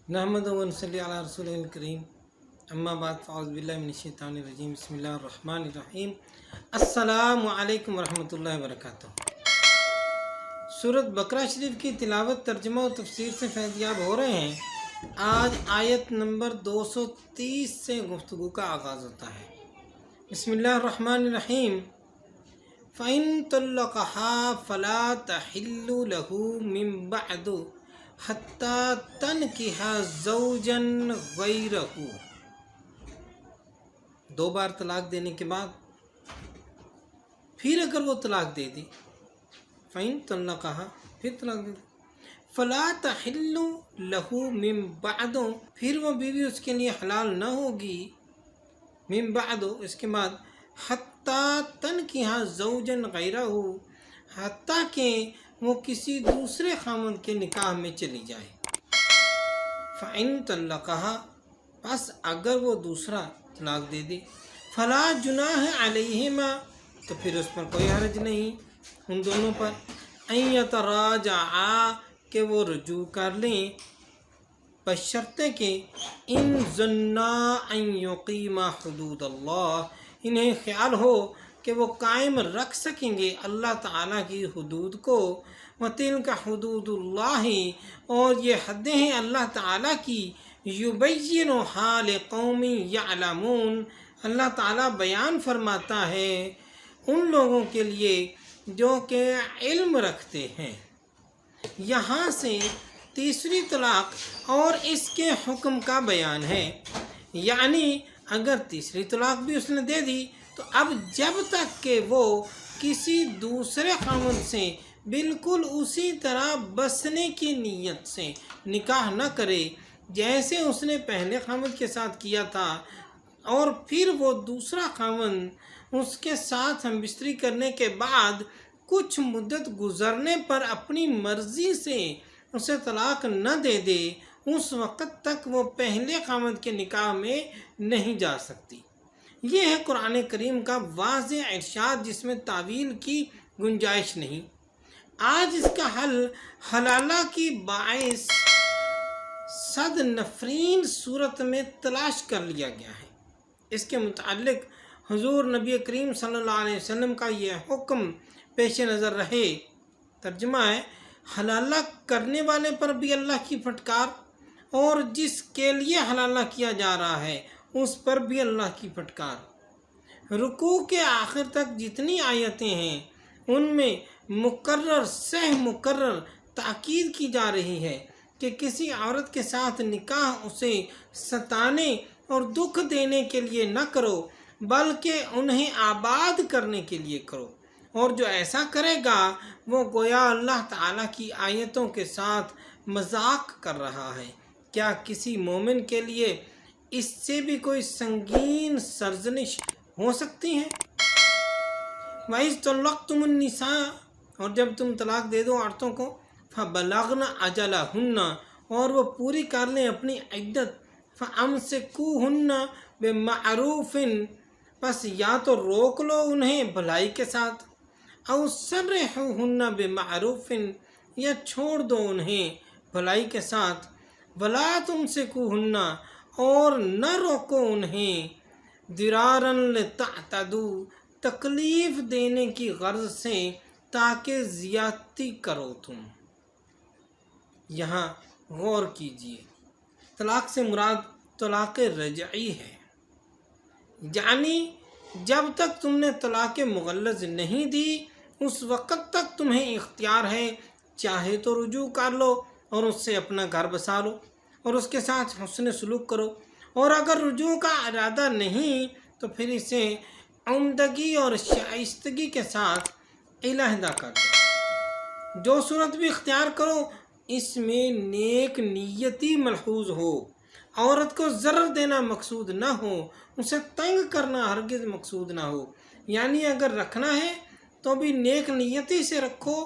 نحمد و نصلی علی رسول الکریم اما بعد فاعوذ باللہ من الشیطان الرجیم بسم اللہ الرحمن الرحیم السلام علیکم ورحمۃ اللہ وبرکاتہ۔ سورۃ بقرہ شریف کی تلاوت، ترجمہ و تفسیر سے فیضیاب ہو رہے ہیں۔ آج آیت نمبر 230 سے گفتگو کا آغاز ہوتا ہے۔ بسم اللہ الرحمن الرحیم۔ فَإِن طَلَّقَهَا فَلَا تَحِلُّ لَهُ مِن بَعْدُ حَتَّى تَنْكِحَ زَوْجًا غَيْرَهُ۔ دو بار طلاق دینے کے بعد پھر اگر وہ طلاق دے دی، فَإِن طَلَّقَهَا، پھر طلاق دے دی، فَلَا تَحِلُّ لَهُ مِن بَعْدُ، پھر وہ بیوی اس کے لیے حلال نہ ہوگی، من بعد، اس کے بعد، حَتَّى تَنْكِحَ زَوْجًا غَيْرَهُ، حتیٰ کہ وہ کسی دوسرے خاوند کے نکاح میں چلی جائے۔ فَإِن طَلَّقَهَا، پس اگر وہ دوسرا طلاق دے دے، فَلَا جُنَاحَ عَلَيْهِمَا، تو پھر اس پر کوئی حرج نہیں ان دونوں پر، أَن يَتَرَاجَعَا، کہ وہ رجوع کر لیں، بشرطے کہ ان ظنا ان یقیما حدود اللہ، انہیں خیال ہو کہ وہ قائم رکھ سکیں گے اللہ تعالیٰ کی حدود کو، وَتِلْكَ حدود اللہ، اور یہ حدیں ہیں اللہ تعالیٰ کی، یُبَيِّنُهَا لِقَوْمٍ يَعْلَمُونَ، اللہ تعالیٰ بیان فرماتا ہے ان لوگوں کے لیے جو کہ علم رکھتے ہیں۔ یہاں سے تیسری طلاق اور اس کے حکم کا بیان ہے، یعنی اگر تیسری طلاق بھی اس نے دے دی تو اب جب تک کہ وہ کسی دوسرے خاوند سے بالکل اسی طرح بسنے کی نیت سے نکاح نہ کرے جیسے اس نے پہلے خاوند کے ساتھ کیا تھا، اور پھر وہ دوسرا خاوند اس کے ساتھ ہم بستری کرنے کے بعد کچھ مدت گزرنے پر اپنی مرضی سے اسے طلاق نہ دے دے، اس وقت تک وہ پہلے خاوند کے نکاح میں نہیں جا سکتی۔ یہ ہے قرآن کریم کا واضح ارشاد جس میں تعویل کی گنجائش نہیں۔ آج اس کا حل حلالہ کی باعث صد نفرین صورت میں تلاش کر لیا گیا ہے۔ اس کے متعلق حضور نبی کریم صلی اللہ علیہ وسلم کا یہ حکم پیش نظر رہے۔ ترجمہ ہے، حلالہ کرنے والے پر بھی اللہ کی پھٹکار، اور جس کے لیے حلالہ کیا جا رہا ہے اس پر بھی اللہ کی پھٹکار۔ رکوع کے آخر تک جتنی آیتیں ہیں ان میں مکرر مکرر تاکید کی جا رہی ہے کہ کسی عورت کے ساتھ نکاح اسے ستانے اور دکھ دینے کے لیے نہ کرو بلکہ انہیں آباد کرنے کے لیے کرو، اور جو ایسا کرے گا وہ گویا اللہ تعالیٰ کی آیتوں کے ساتھ مذاق کر رہا ہے۔ کیا کسی مومن کے لیے اس سے بھی کوئی سنگین سرزنش ہو سکتی ہے؟ وَإِذْ طَلَّقْتُمُ النِّسَاءَ، اور جب تم طلاق دے دو عورتوں کو، فَبَلَغْنَ أَجَلَهُنَّ، اور وہ پوری کر لیں اپنی عدت، فَأَمْسِكُوهُنَّ بِمَعْرُوفٍ، پس یا تو روک لو انہیں بھلائی کے ساتھ، او سرحوهن بمعروف، یا چھوڑ دو انہیں بھلائی کے ساتھ، ولا تمسکوهن، اور نہ روکو انہیں، ضرارا لتعتدوا، تکلیف دینے کی غرض سے تاکہ زیادتی کرو تم۔ یہاں غور کیجیے، طلاق سے مراد طلاق رجعی ہے، یعنی جب تک تم نے طلاق مغلظ نہیں دی اس وقت تک تمہیں اختیار ہے، چاہے تو رجوع کر لو اور اس سے اپنا گھر بسا لو اور اس کے ساتھ حسن سلوک کرو، اور اگر رجوع کا ارادہ نہیں تو پھر اسے عمدگی اور شائستگی کے ساتھ علیحدہ کر دو۔ جو صورت بھی اختیار کرو اس میں نیک نیتی ملحوظ ہو، عورت کو ضرر دینا مقصود نہ ہو، اسے تنگ کرنا ہرگز مقصود نہ ہو، یعنی اگر رکھنا ہے تو بھی نیک نیتی سے رکھو،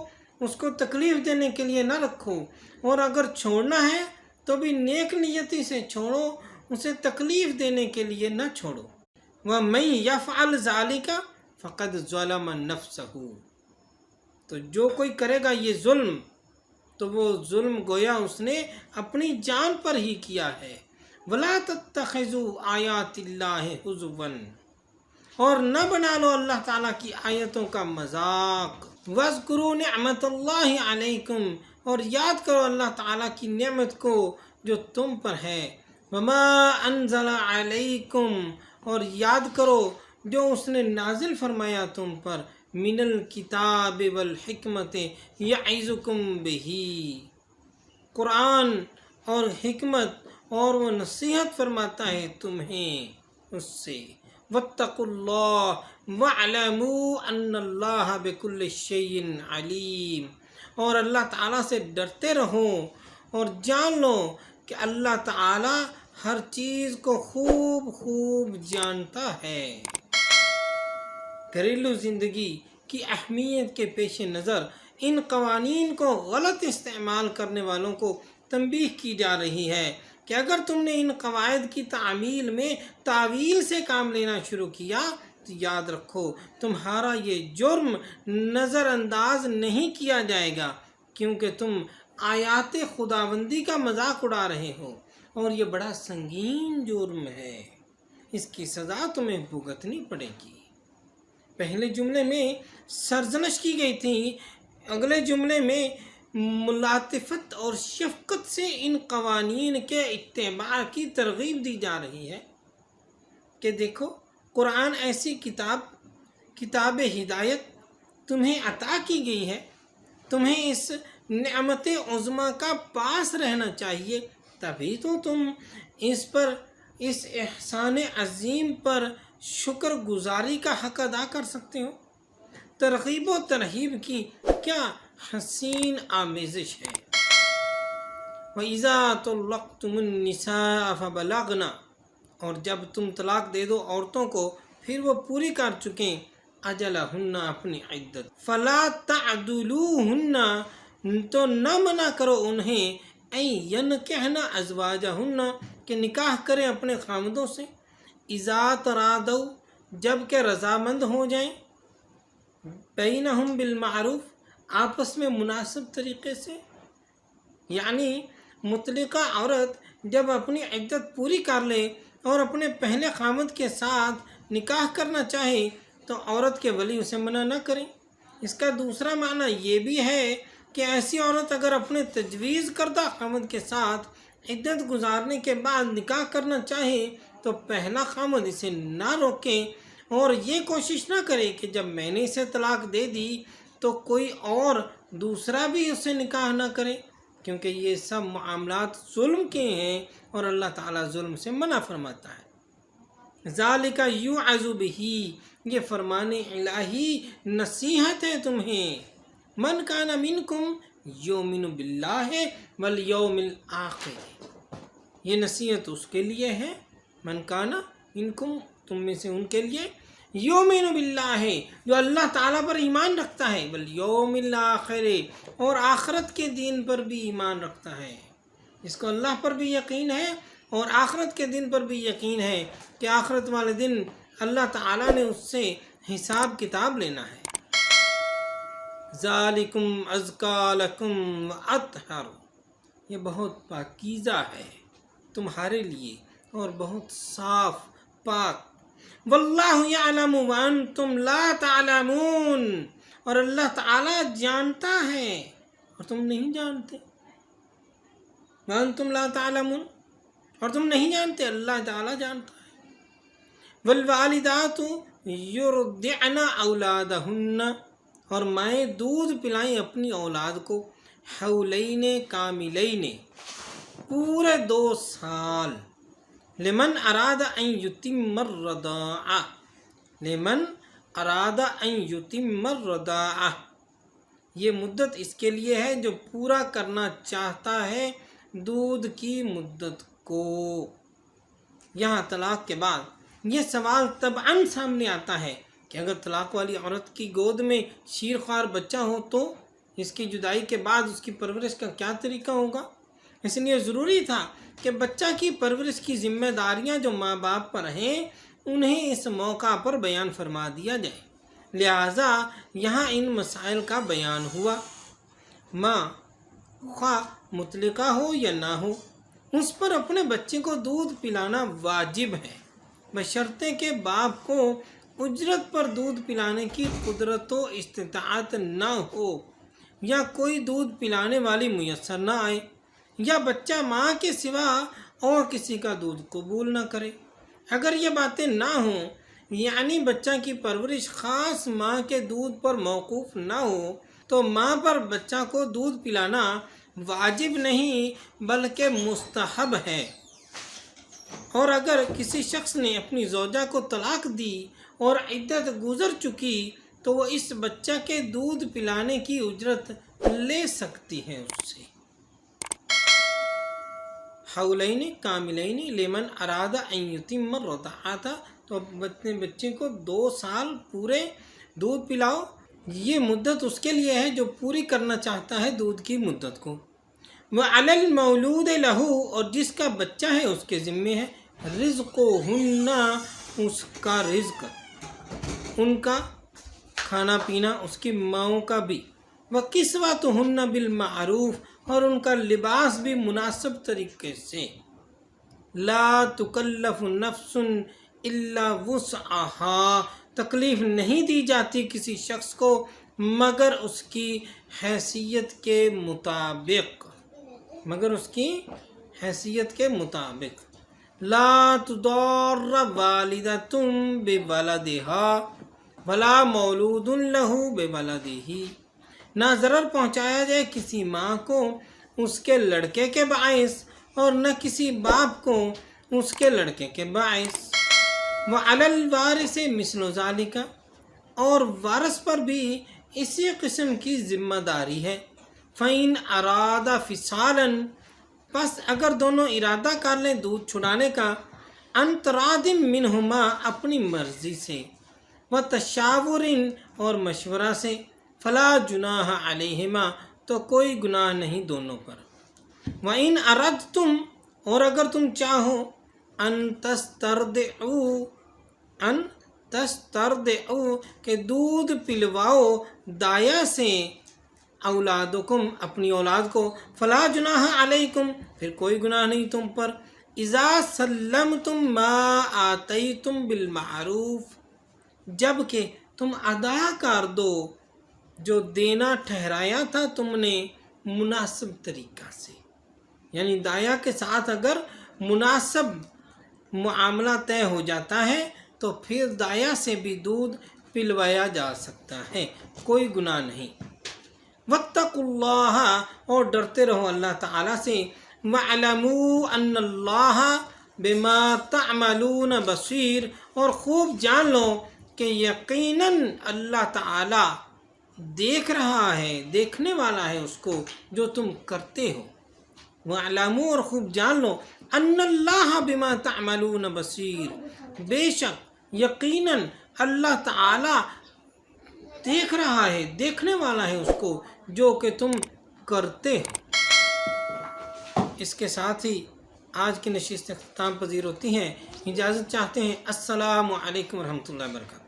اس کو تکلیف دینے کے لیے نہ رکھو، اور اگر چھوڑنا ہے تو بھی نیک نیتی سے چھوڑو، اسے تکلیف دینے کے لیے نہ چھوڑو۔ وَمَن يَفْعَلْ ذَلِكَ فَقَدْ ظَلَمَ نَفْسَهُ، تو جو کوئی کرے گا یہ ظلم تو وہ ظلم گویا اس نے اپنی جان پر ہی کیا ہے۔ وَلَا تَتَّخِذُوا آیَاتِ اللَّهِ هُزُوًا، اور نہ بنا لو اللہ تعالیٰ کی آیتوں کا مذاق۔ وَاذْكُرُوا نِعْمَةَ اللَّهِ عَلَيْكُمْ، اور یاد کرو اللہ تعالیٰ کی نعمت کو جو تم پر ہے۔ وَمَا أَنزَلَ عَلَيْكُمْ، اور یاد کرو جو اس نے نازل فرمایا تم پر، من الکتاب والحکمت یعظکم بہ، قرآن اور حکمت، اور وہ نصیحت فرماتا ہے تمہیں اس سے۔ واتقوا اللہ واعلموا ان اللہ بکل شیء علیم، اور اللہ تعالیٰ سے ڈرتے رہو اور جان لو کہ اللہ تعالیٰ ہر چیز کو خوب خوب جانتا ہے۔ گھریلو زندگی کی اہمیت کے پیش نظر ان قوانین کو غلط استعمال کرنے والوں کو تنبیہ کی جا رہی ہے کہ اگر تم نے ان قواعد کی تعمیل میں تعویل سے کام لینا شروع کیا تو یاد رکھو تمہارا یہ جرم نظر انداز نہیں کیا جائے گا، کیونکہ تم آیات خداوندی کا مذاق اڑا رہے ہو، اور یہ بڑا سنگین جرم ہے، اس کی سزا تمہیں بھگتنی پڑے گی۔ پہلے جملے میں سرزنش کی گئی تھی، اگلے جملے میں ملاطفت اور شفقت سے ان قوانین کے اتباع کی ترغیب دی جا رہی ہے کہ دیکھو قرآن ایسی کتاب ہدایت تمہیں عطا کی گئی ہے، تمہیں اس نعمت عظمیٰ کا پاس رہنا چاہیے، تبھی تو تم اس احسان عظیم پر شکر گزاری کا حق ادا کر سکتے ہو۔ ترغیب و ترہیب کی کیا حسین آمیزش ہے۔ وَإِذَا طَلَّقْتُمُ النِّسَاءَ فَبَلَغْنَ، اور جب تم طلاق دے دو عورتوں کو پھر وہ پوری کر چکیں اجلہن اپنی عدت، فَلَا تَعْدُلُوهُنَّ، تو نہ منع کرو انہیں اَن يَنْكِحْنَ أَزْوَاجَهُنَّ، کہ نکاح کریں اپنے خامدوں سے، اِذَا تَرَادَوْا، جب کہ رضامند ہو جائیں، بینہم بالمعروف، آپس میں مناسب طریقے سے، یعنی مطلقہ عورت جب اپنی عدت پوری کر لے اور اپنے پہلے خامد کے ساتھ نکاح کرنا چاہے تو عورت کے ولی اسے منع نہ کریں۔ اس کا دوسرا معنی یہ بھی ہے کہ ایسی عورت اگر اپنے تجویز کردہ خامد کے ساتھ عدت گزارنے کے بعد نکاح کرنا چاہے تو پہلا خامد اسے نہ روکے اور یہ کوشش نہ کرے کہ جب میں نے اسے طلاق دے دی تو کوئی اور دوسرا بھی اس سے نکاح نہ کرے، کیونکہ یہ سب معاملات ظلم کے ہیں اور اللہ تعالیٰ ظلم سے منع فرماتا ہے۔ ذالک یوعظ بہ، یہ فرمان الہی نصیحت ہے تمہیں۔ من کان منکم یؤمن باللہ والیوم الآخر، یہ نصیحت اس کے لیے ہے، من کان منکم، تم میں سے ان کے لیے، یؤمن باللہ، جو اللہ تعالیٰ پر ایمان رکھتا ہے، والیوم الآخر، اور آخرت کے دن پر بھی ایمان رکھتا ہے، جس کو اللہ پر بھی یقین ہے اور آخرت کے دن پر بھی یقین ہے کہ آخرت والے دن اللہ تعالیٰ نے اس سے حساب کتاب لینا ہے۔ ذالکم ازکا لکم واطہر، یہ بہت پاکیزہ ہے تمہارے لیے اور بہت صاف پاک۔ واللہ یعلم وانتم لا تعلمون، اور اللہ تعالیٰ جانتا ہے اور تم نہیں جانتے۔ وانتم لا تعلمون، اور تم نہیں جانتے، اللہ تعالیٰ جانتا ہے۔ والوالدات یرضعن اولادہن، اور مائیں دودھ پلائیں اپنی اولاد کو، حولین کاملین، پورے 2 سال، لمن اراد ان یتم الرضاعہ، لمن اراد ان یتم الرضاعہ، یہ مدت اس کے لیے ہے جو پورا کرنا چاہتا ہے دودھ کی مدت کو۔ یہاں طلاق کے بعد یہ سوال طبعاً سامنے آتا ہے کہ اگر طلاق والی عورت کی گود میں شیرخوار بچہ ہو تو اس کی جدائی کے بعد اس کی پرورش کا کیا طریقہ ہوگا؟ اس لیے ضروری تھا کہ بچہ کی پرورش کی ذمہ داریاں جو ماں باپ پر ہیں انہیں اس موقع پر بیان فرما دیا جائے، لہٰذا یہاں ان مسائل کا بیان ہوا۔ ماں خواہ مطلقہ ہو یا نہ ہو، اس پر اپنے بچے کو دودھ پلانا واجب ہے، بشرطے کہ باپ کو اجرت پر دودھ پلانے کی قدرت و استطاعت نہ ہو، یا کوئی دودھ پلانے والی میسر نہ آئے، یا بچہ ماں کے سوا اور کسی کا دودھ قبول نہ کرے۔ اگر یہ باتیں نہ ہوں، یعنی بچہ کی پرورش خاص ماں کے دودھ پر موقوف نہ ہو، تو ماں پر بچہ کو دودھ پلانا واجب نہیں بلکہ مستحب ہے۔ اور اگر کسی شخص نے اپنی زوجہ کو طلاق دی اور عدت گزر چکی تو وہ اس بچہ کے دودھ پلانے کی اجرت لے سکتی ہے اس سے۔ حولین کاملین لمن اراد ان یتم الرضاعۃ، تو اپنے بچے کو 2 سال پورے دودھ پلاؤ، یہ مدت اس کے لیے ہے جو پوری کرنا چاہتا ہے دودھ کی مدت کو۔ وعلی المولود لہ، اور جس کا بچہ ہے اس کے ذمے ہے، رزقہن، اس کا رزق، ان کا کھانا پینا، اس کی ماؤں کا بھی، وکسوتہن بالمعروف، اور ان کا لباس بھی مناسب طریقے سے۔ لا تکلف نفس الا وسعہا، تکلیف نہیں دی جاتی کسی شخص کو مگر اس کی حیثیت کے مطابق، لا تضار والدۃ بولدہا ولا مولود لہ بولدہ، نہ ضرر پہنچایا جائے کسی ماں کو اس کے لڑکے کے باعث اور نہ کسی باپ کو اس کے لڑکے کے باعث۔ وعلی الوارث مثل ذالک، اور وارث پر بھی اسی قسم کی ذمہ داری ہے۔ فَإِنْ أَرَادَ فِصَالًا، پس اگر دونوں ارادہ کر لیں دودھ چھڑانے کا، عن تراض منہما، اپنی مرضی سے، وتشاور، اور مشورہ سے، فلا جناح علیہما، تو کوئی گناہ نہیں دونوں پر۔ وَإِنْ أَرَدْتُمْ، اور اگر تم چاہو، ان تسترضعوا، کہ دودھ پلواؤ دایا سے، اولادکم، اپنی اولاد کو، فلا جناح علیکم، پھر کوئی گناہ نہیں تم پر، اذا سلمتم ما آتیتم بالمعروف، جب کہ تم ادا کر دو جو دینا ٹھہرایا تھا تم نے مناسب طریقہ سے، یعنی دایا کے ساتھ اگر مناسب معاملہ طے ہو جاتا ہے تو پھر دایا سے بھی دودھ پلوایا جا سکتا ہے، کوئی گناہ نہیں۔ واتقوا اللہ، اور ڈرتے رہو اللہ تعالیٰ سے، وَاعْلَمُوا أَنَّ اللَّهَ بِمَا تَعْمَلُونَ بَصِيرٌ، اور خوب جان لو کہ یقیناً اللہ تعالیٰ دیکھ رہا ہے، دیکھنے والا ہے اس کو جو تم کرتے ہو۔ وَاعْلَمُوا، اور خوب جان لو، أَنَّ اللَّهَ بِمَا تَعْمَلُونَ بَصِيرٌ، بے شک یقیناً اللہ تعالیٰ دیکھ رہا ہے، دیکھنے والا ہے اس کو جو کہ تم کرتے ہو۔ اس کے ساتھ ہی آج کی نشست اختتام پذیر ہوتی ہیں، اجازت چاہتے ہیں۔ السلام علیکم ورحمۃ اللہ وبرکاتہ۔